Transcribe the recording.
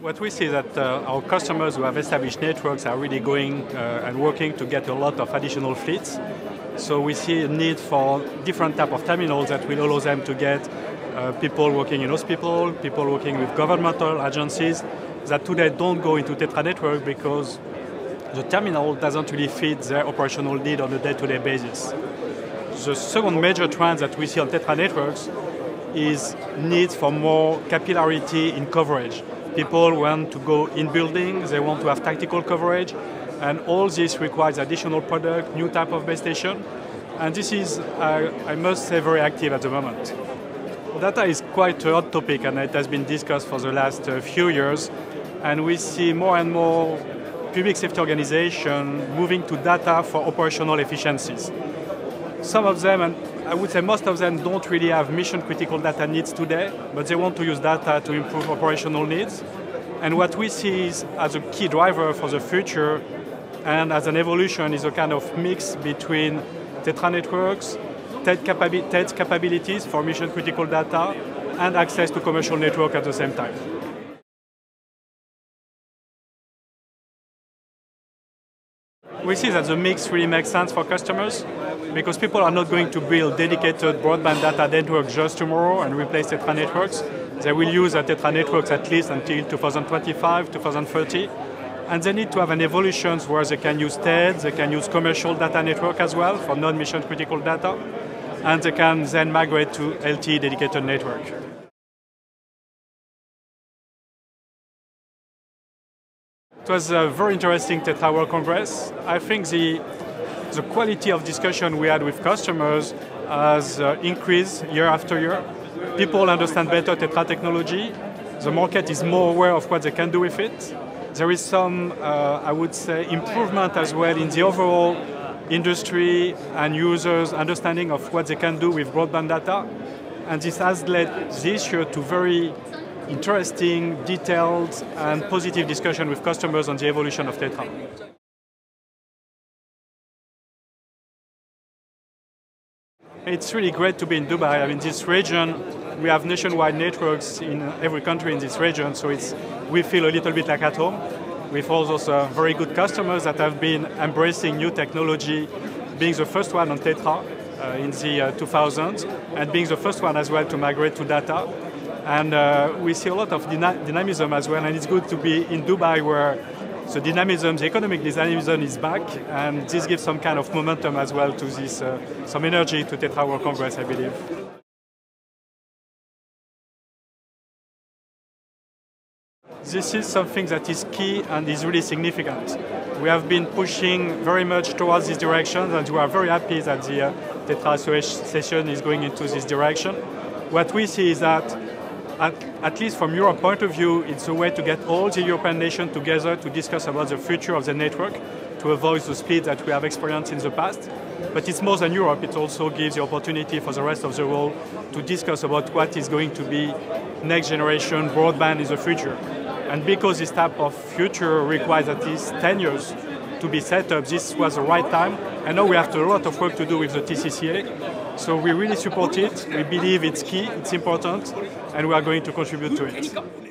What we see is that our customers who have established networks are really going and working to get a lot of additional fleets. So we see a need for different type of terminals that will allow them to get people working in hospitals, people working with governmental agencies that today don't go into Tetra network because the terminal doesn't really fit their operational need on a day-to-day basis. The second major trend that we see on Tetra networks is needs for more capillarity in coverage. People want to go in buildings, they want to have tactical coverage, and all this requires additional product, new type of base station, and this is, I must say, very active at the moment. Data is quite a hot topic, and it has been discussed for the last few years, and we see more and more public safety organizations moving to data for operational efficiencies. Some of them, and I would say most of them, don't really have mission-critical data needs today, but they want to use data to improve operational needs. And what we see is, as a key driver for the future and as an evolution, is a kind of mix between Tetra networks, TED's capabilities for mission-critical data, and access to commercial network at the same time. We see that the mix really makes sense for customers because people are not going to build dedicated broadband data network just tomorrow and replace Tetra networks. They will use a Tetra networks at least until 2025, 2030. And they need to have an evolution where they can use TED, they can use commercial data network as well for non-mission critical data, and they can then migrate to LTE dedicated network. It was a very interesting Tetra World Congress. I think the quality of discussion we had with customers has increased year after year. People understand better Tetra technology. The market is more aware of what they can do with it. There is some, I would say, improvement as well in the overall industry and users' understanding of what they can do with broadband data. And this has led this year to very interesting, detailed, and positive discussion with customers on the evolution of Tetra. It's really great to be in Dubai. I mean, this region, we have nationwide networks in every country in this region, so we feel a little bit like at home. We've also very good customers that have been embracing new technology, being the first one on Tetra in the 2000s, and being the first one as well to migrate to data. And we see a lot of dynamism as well, and it's good to be in Dubai where the dynamism, the economic dynamism is back, and this gives some kind of momentum as well to this, some energy to Tetra World Congress, I believe. This is something that is key and is really significant. We have been pushing very much towards this direction, and we are very happy that the Tetra Association is going into this direction. What we see is that at least from Europe's point of view, it's a way to get all the European nations together to discuss about the future of the network, to avoid the split that we have experienced in the past. But it's more than Europe, it also gives the opportunity for the rest of the world to discuss about what is going to be next generation broadband in the future. And because this type of future requires at least 10 years to be set up, this was the right time. I know we have a lot of work to do with the TCCA, so we really support it. We believe it's key, it's important, and we are going to contribute to it.